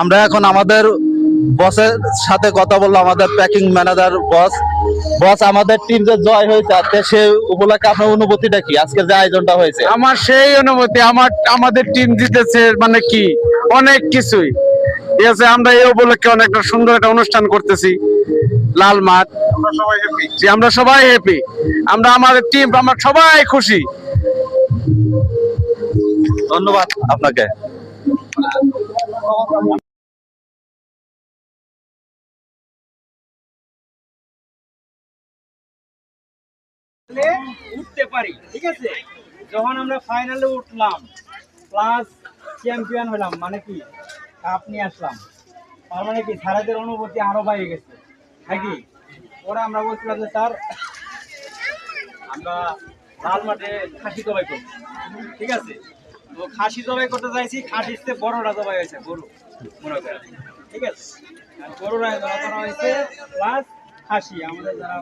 আমরা এখন আমাদের বসের সাথে কথা বললাম, আমাদের প্যাকিং ম্যানেজার বস। বস, আমাদের টিম যে জয় হয়েছে আজকে, সে উপলক্ষে আপনার অনুভূতিটা কি, আজকে যে আয়োজনটা হয়েছে? আমার সেই অনুভূতি, আমাদের টিম জিতেছে মানে কি অনেক কিছুই ঠিক আছে। আমরা এই উপলক্ষে অনেকটা সুন্দর একটা অনুষ্ঠান করতেছি লাল মাঠ। আমরা সবাই হ্যাপি, আমরা আমাদের টিম, আমরা সবাই খুশি। ধন্যবাদ আপনাকে। উঠতে পারি, ঠিক আছে। যখন আমরা ফাইনালে উঠলাম প্লাস চ্যাম্পিয়ন হলাম, মানে কি কাপ নিয়ে আসলাম, তার মানে কি স্যারদের অনুভূতি আরো বেড়ে গেছে নাকি। ওরা আমরা বলছিলাম যে স্যার আমরা লাল মাঠে খাসি জবাই করবো, ঠিক আছে। তো খাসি জবাই করতে চাইছি, খাসিতে বড়টা জবাই হয়েছে, গরু মনে করেন, ঠিক আছে। আর গরুর আয়োজন করা হয়েছে প্লাস খাসি, আমাদের যারা